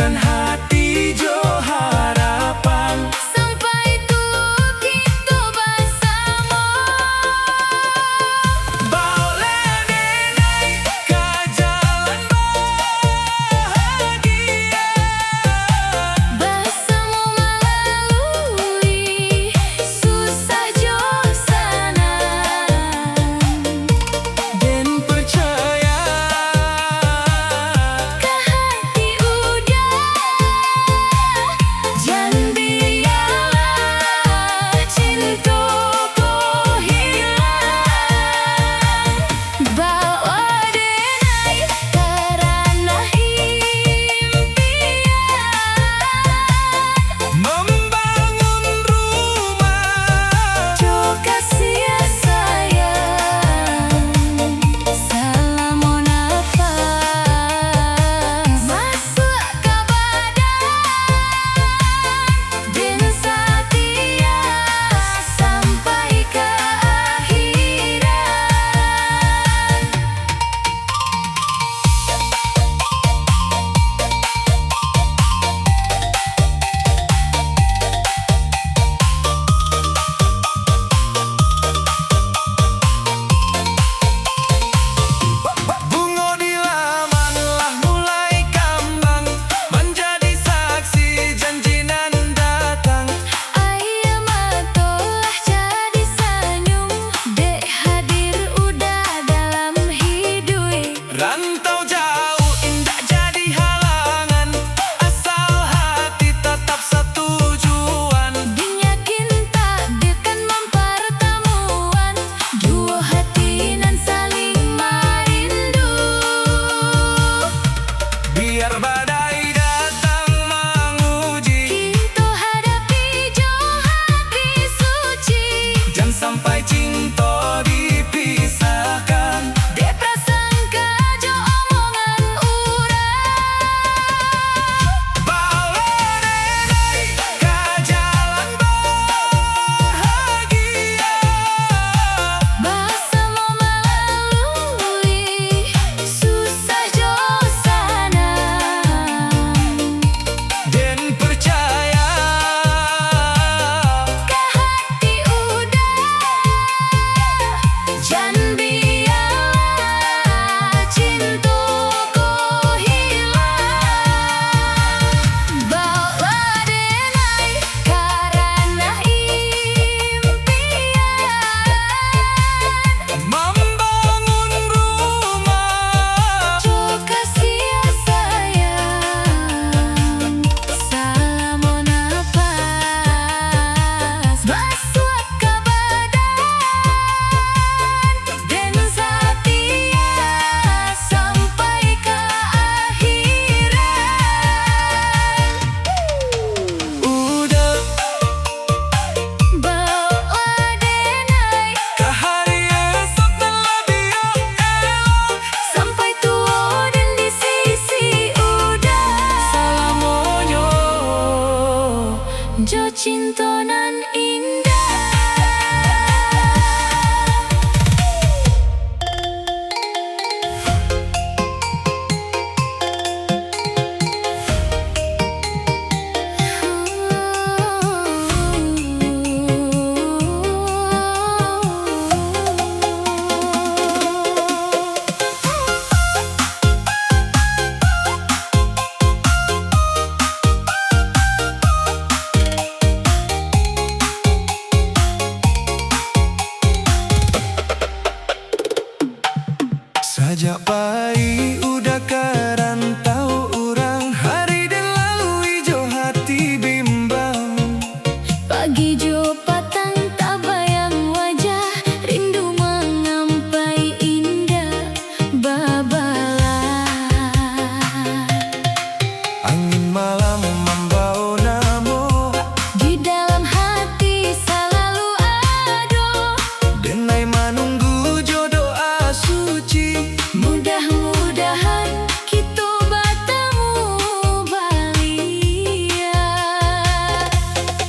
dan hati jo harapan. Sampai tuh kita bersama. Boleh naik ke jalan bahagia, Bersama melalui susah jo senang. dan percaya Ke hati udah, jangan biarlah cintaku hilang. Bawa denai karena impian, membangun rumah. jo kasih sayang. Selama nafas masuk ke badan, dan setia sampai ke akhirat. Bunga di lamanlah mulai kambang, menjadi saksi janji nan datang. Ayam telah jadi senyum, dek hadir udah dalam hidup. Rantau jauh indah jadi halangan, asal hati tetap setujuan. Dinyakin takdirkan mempertemuan, dua hati nan saling merindu. Biar badai datang menguji, Kita hadapi jo hati suci. jangan sampai cinta dipisahkan. Dek prasangka jo omongan urang. Bawa naik ke jalan bahagia, Bersama melalui susah jo senang. dan percaya Ke hati udah, jangan biarlah cintaku hilang. Bawa denai karena impian, membangun rumah. jo kasih sayang. Selama nafas masuk ke badan, dan setia sampai ke akhirat. Udah Bawa denai ke hari esok dan lebih elok. sampai tua dan di sisi udah. Salamonyo Jo cinta nan indah. Sajak bayi udah kerantau urang, hari dan lalui jo hati bimbang. Pagi jo patang tak bayang wajah, rindu mengampai indah babalan. Angin malam membawa namo, Di dalam hati selalu ada, denai menunggu jo doa suci. mudah-mudahan kita bertemu balia.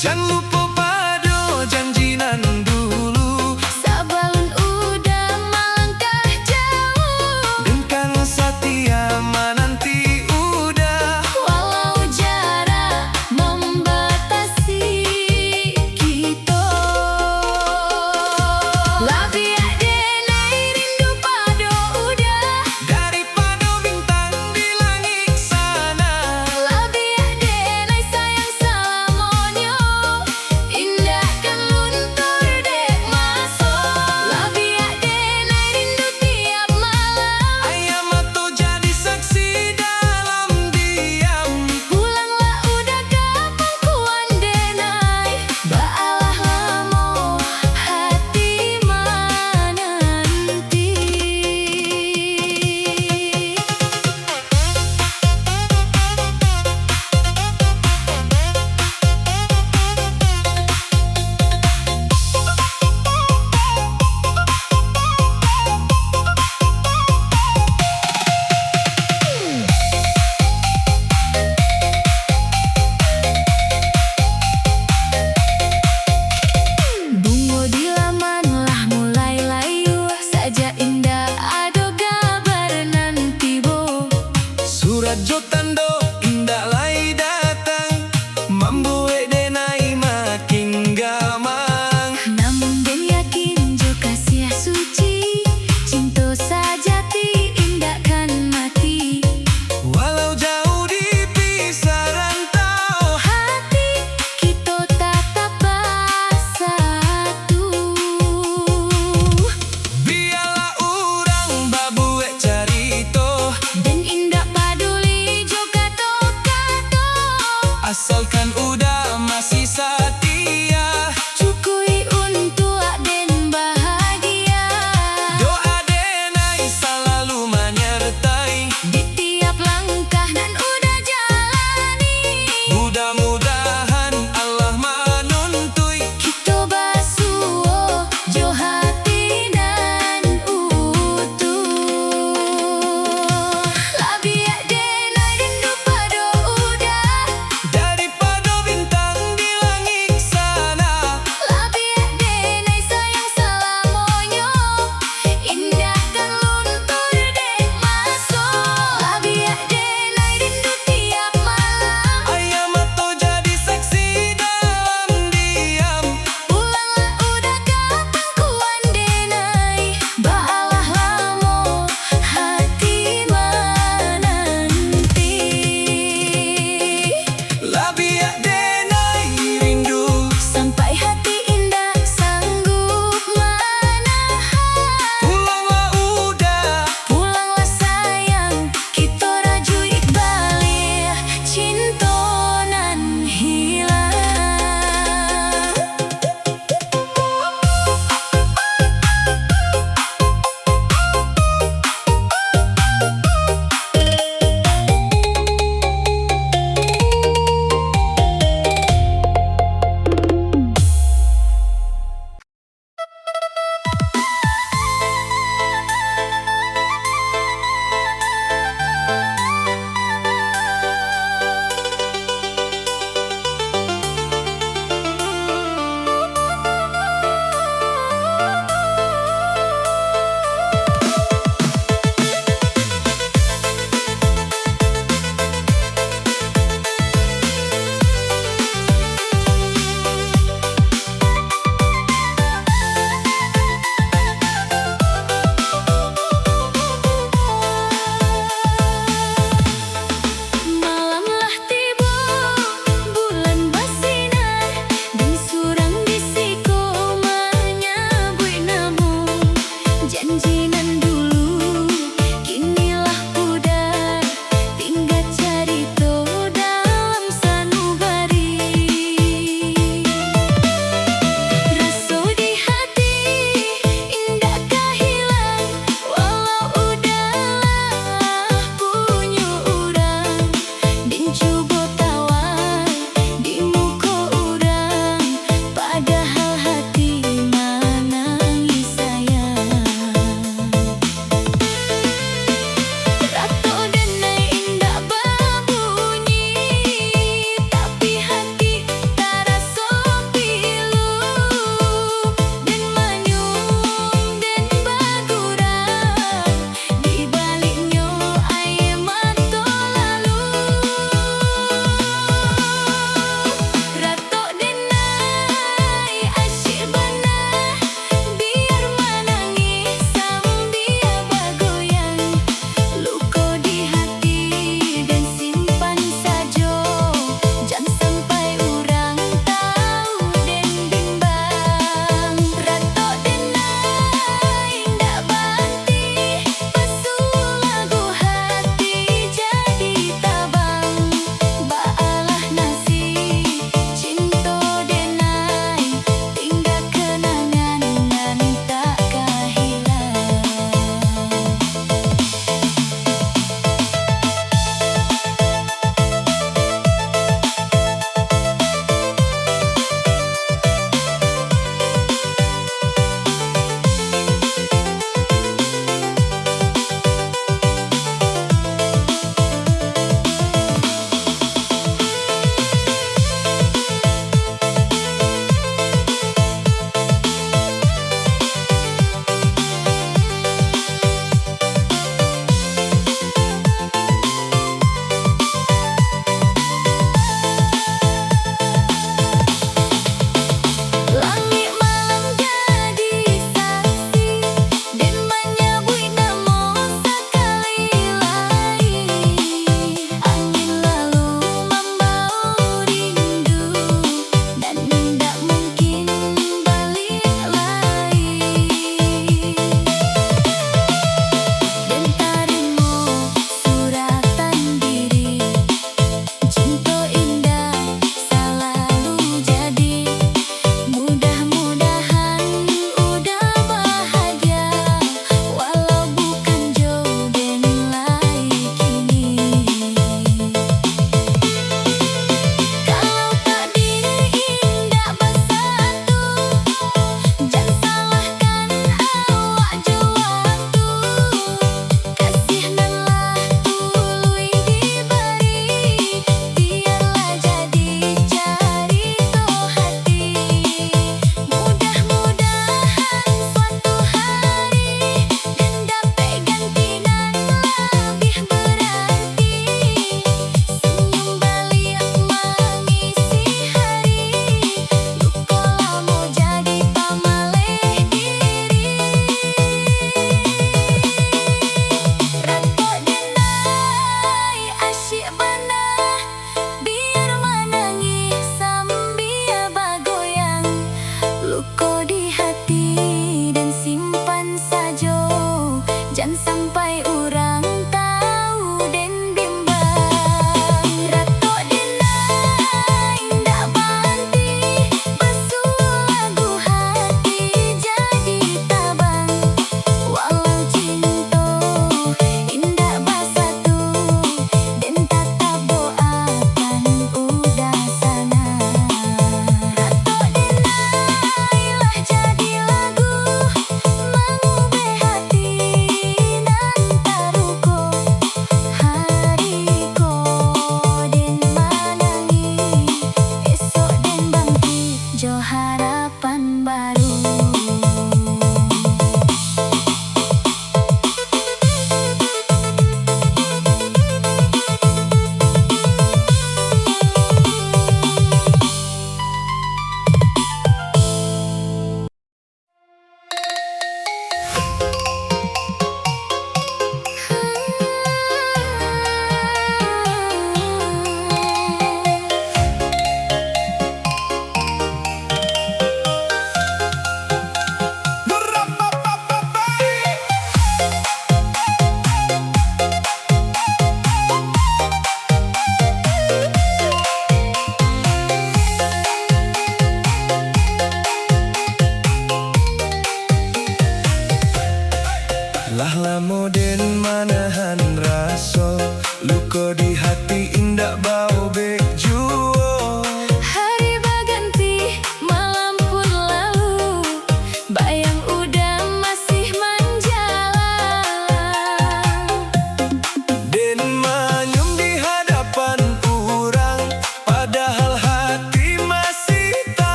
Jangan lupa pado janji nan dulu, Sabalun udah melangkah jauh, dengan setia menanti udah. walau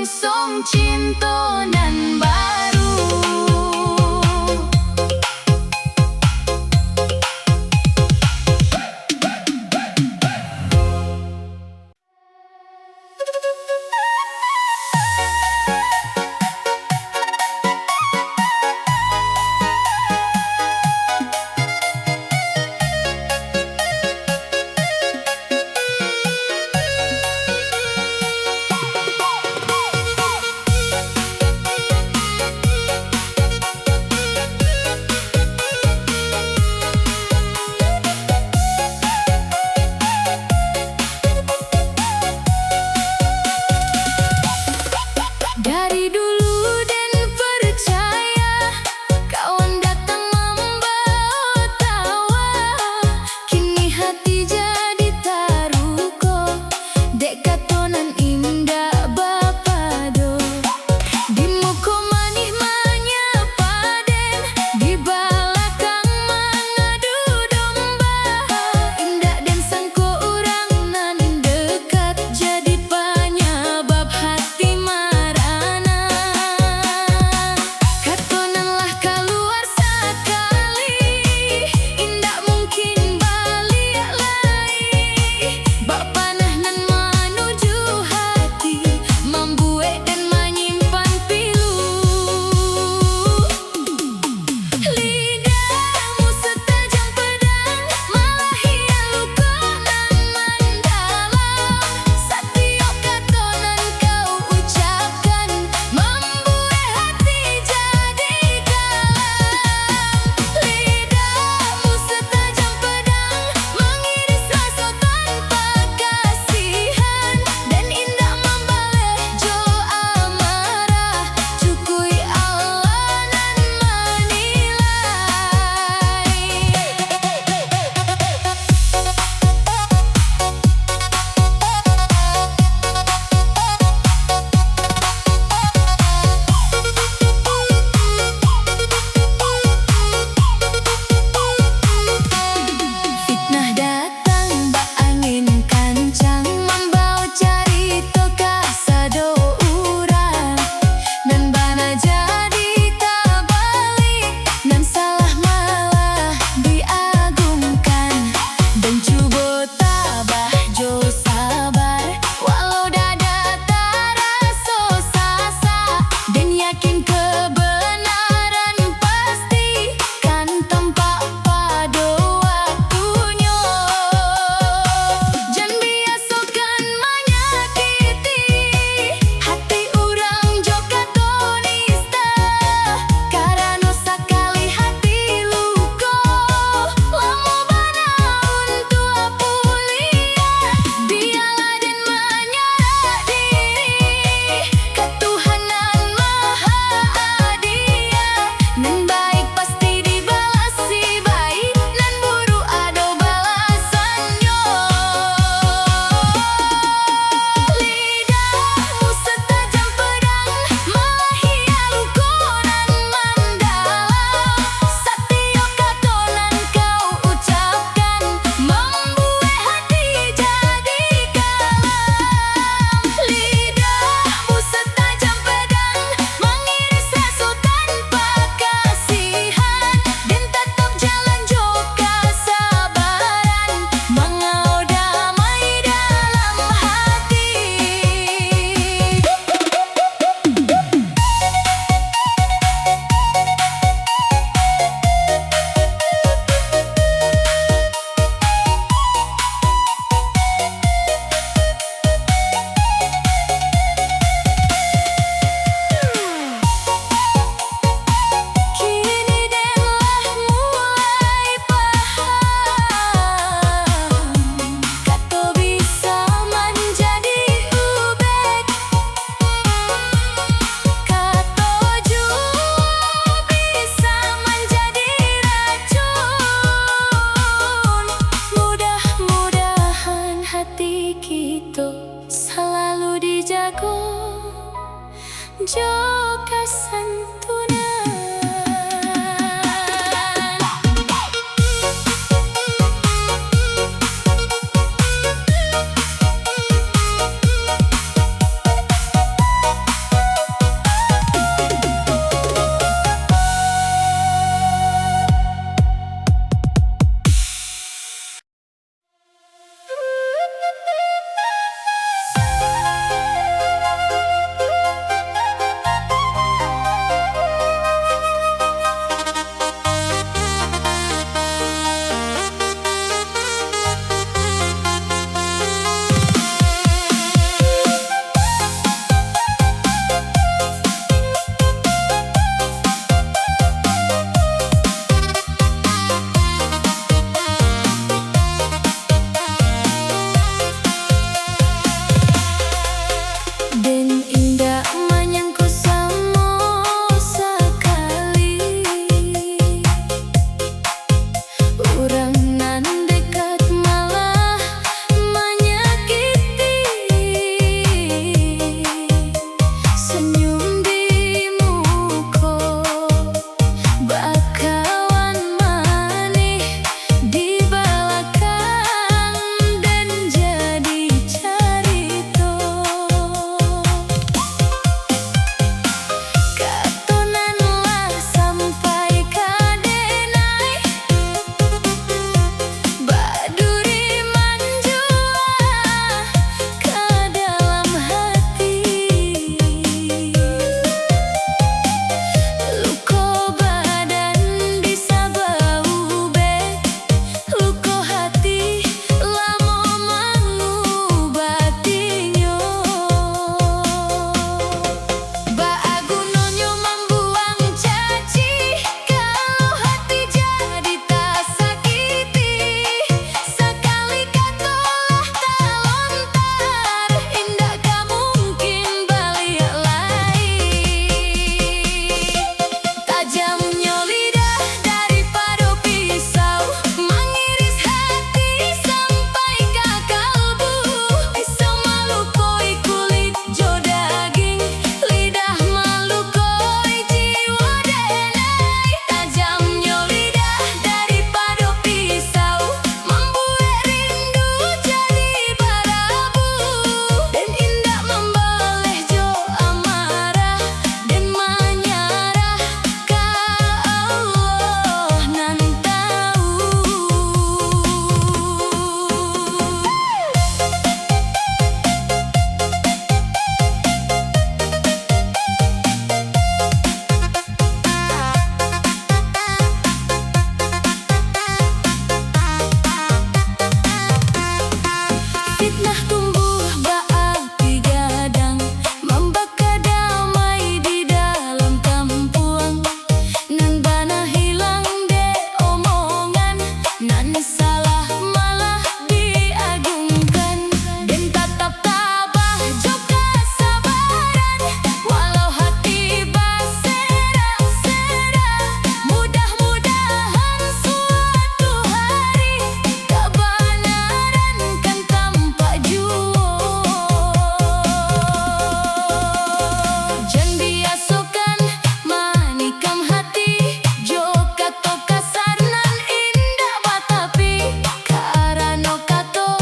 song cinta nan baru. Dari dulu dan percaya, kawan datang membawa tawa. Kini hati jadi taruko, dek katonan indah bapado. Di muka manih menyapa den, di belakang mengadu domba. Indah dan sangko orang nan dekat, jadi penyebab hati marana. Katonanlah keluar sekali, indah mungkin balik lagi. Bak panah nan menuju hati, membuat dan menyimpan pilu. Lidahmu setajam pedang, malah ia luka nan mendalam. Setiap kata nan kau ucapkan, membuat hati jadi kalam. Lidahmu setajam pedang, mengiris rasa tanpa kasihan, dan indah membaleh jo amarah, cukui Allah nan menilai. Fitnah datang bak angin kancang, membawa cerita kasado urang. Nan bana jadi tak balik, nan salah malah diagungkan. Dan cuba tabah jo sabar, walau dada terasa sasa. Dan yakin kebenaran pasti kan tampak pada waktunya. Jangan biasakan menyakiti hati orang jo katonista, karena sekali hati luka, lama bana untuk pulih. Biarlah dan menyerah diri ke Tuhanan Maha Adil. Nan baik pasti dibalas si baik, nan buruk ada balasannya. Lidahmu setajam pedang, malah ia luka nan mendalam. Setiap kata nan kau ucapkan, membuat hati jadi kalam. Lidahmu setajam pedang, mengiris rasa tanpa kasihan, dan tetap jalan jo kesabaran, mengau damai dalam hati. Kini denlah mulai paham, kata bisa menjadi ubek, kata jua bisa menjadi racun. Mudah-mudahan hati kita selalu dijaga jo kesantunan. senyum di muka, bakawan manis di belakang dan jadi cerita. Katonan lah sampai kadenai, baduri manjua ke dalam hati. Luko badan bisa bau bek, luko hati lamo mengobatinya. Baagunonyo membuang caci, kalau hati jadi tak sakiti. Sekali katolah tak lontar, indah gak mungkin balik lagi. Tajamnya lidah daripada pisau, mengiris hati sampai ke kalbu. Pisau melukoi kulit jo daging, lidah melukoi jiwa denai. Tajamnya lidah daripada pisau, membuat rindu jadi berabu. Dan indah memboleh jo amarah dan menyerah ke Allah nan tahu. Fitnah tumbuh baapi gadang, membakar damai di dalam tampuang. Nan bana hilang de omongan, nan salah malah diagungkan. Dan tatap tabah juga sabaran, walau hati berserah-serah. Mudah-mudahan suatu hari kebenaran kan tampak jua. Jangan biasakan manikam hati, jo kato kasar nan indah batapi. Karena kato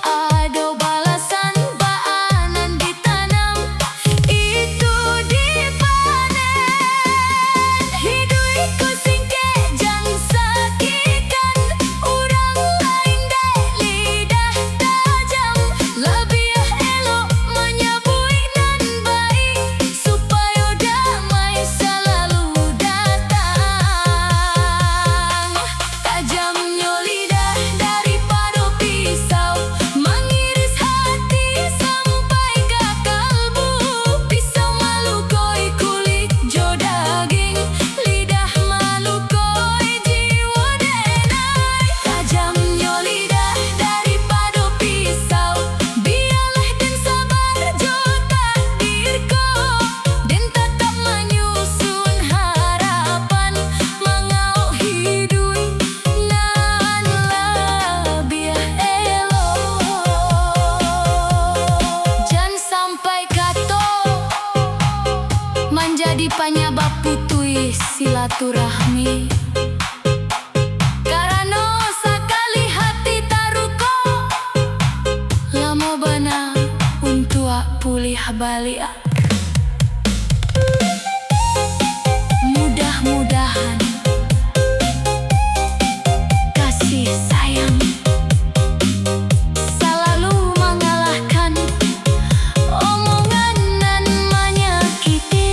ado balasan, baanan ditanam itu dipanen. Hiduiku singke jangan sakikan orang lain dek lidah tajam. Lebih elok menyabui nan baik, supaya damai selalu datang. Tajamnya lidah daripada pisau, mengiris hati sampai ke kalbu. Pisau melukoi kulit jo daging, lidah melukoi jiwa denai. Tajamnya lidah daripada pisau, biarlah dan sabar jo takdirku. Dan tetap menyusun harapan, mengau hidup nan lebih elok. Jangan sampai kato menjadi penyebab putus silaturahmi. Karena sekali hati taruko, lama bana untuk pulih balik. Mudah-mudahan kasih sayang selalu mengalahkan omongan nan menyakiti.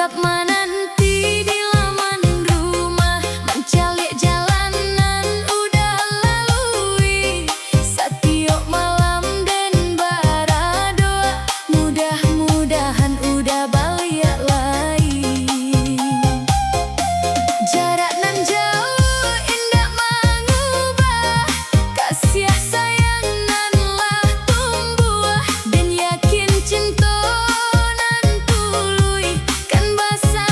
Tetap menanti di laman rumah, mencalik jalanan udah lalui. Setiap malam dan baradoa, mudah-mudahan udah balik lagi. Jarak nan jauh indak mengubah kasih sayang nan lah tumbuh, dan yakin cinta nan tului kan basa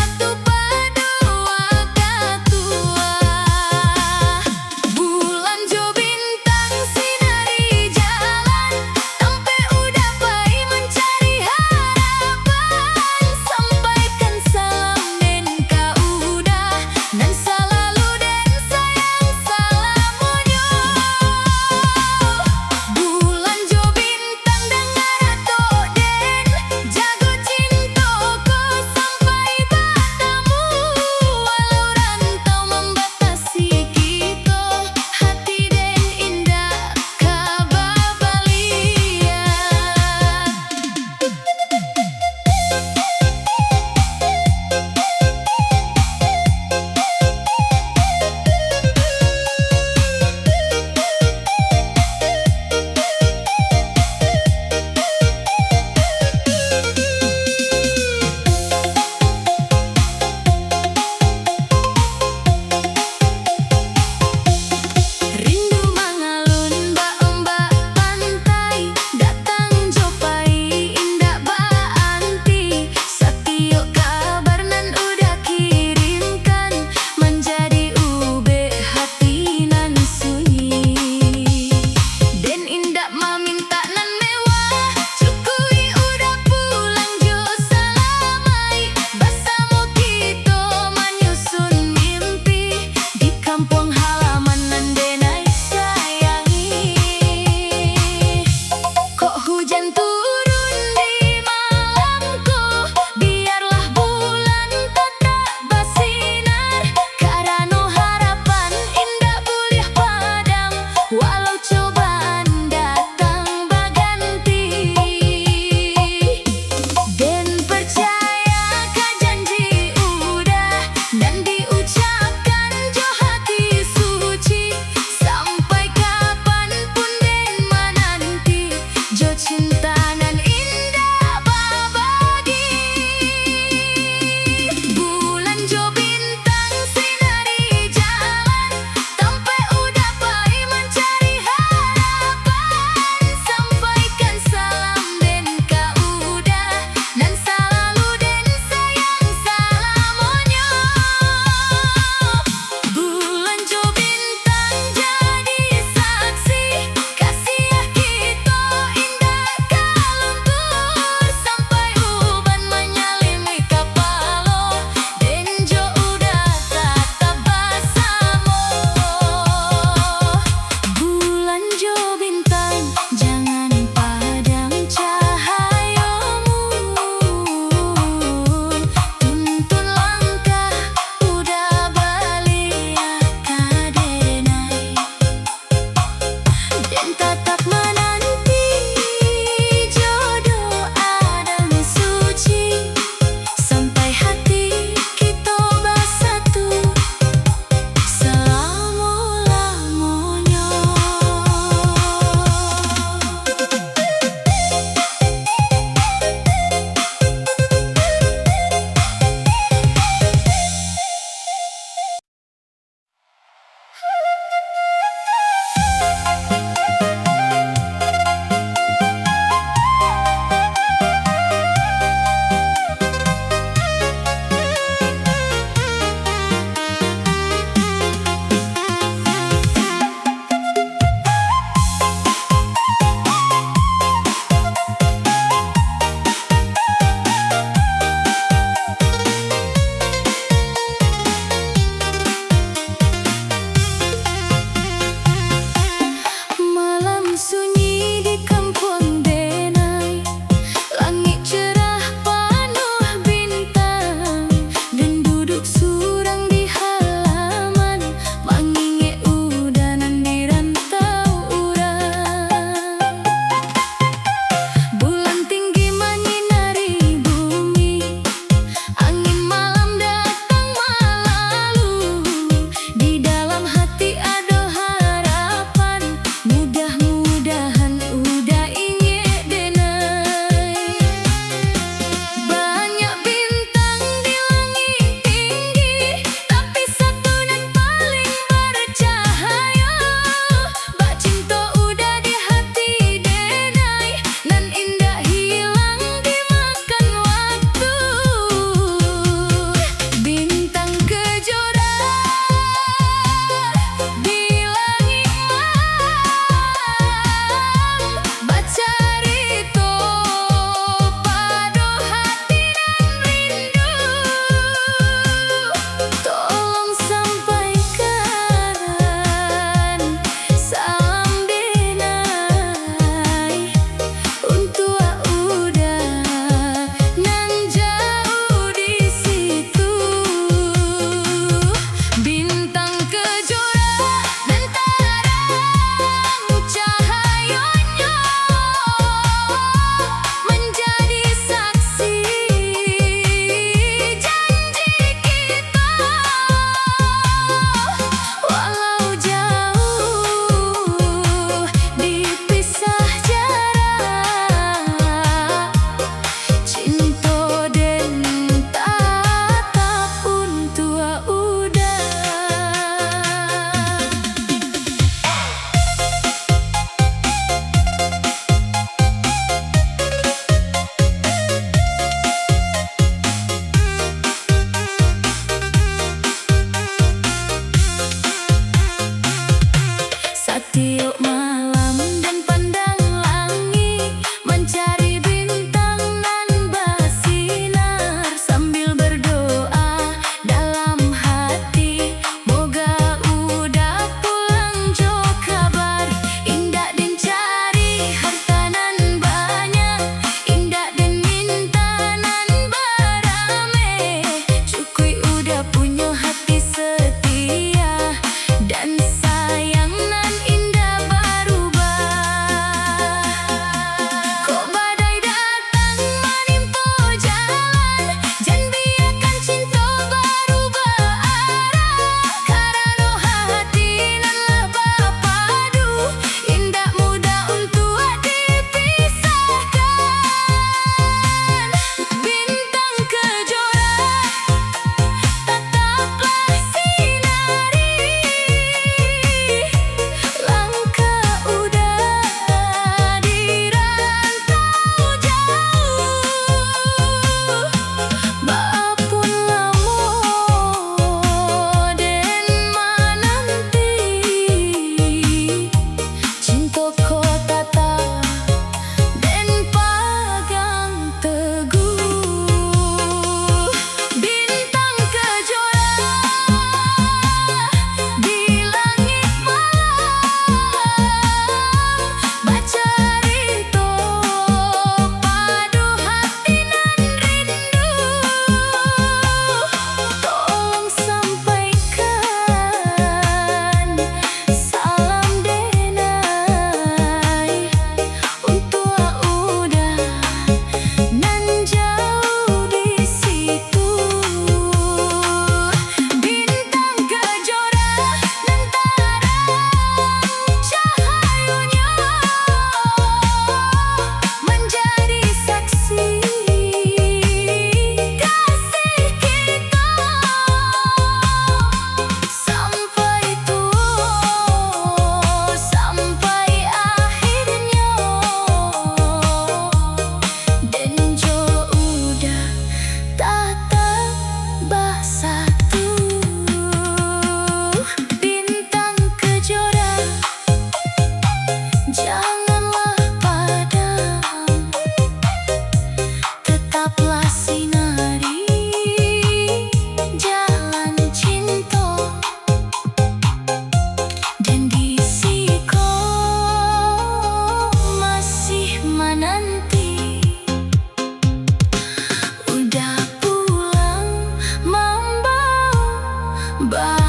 Bye.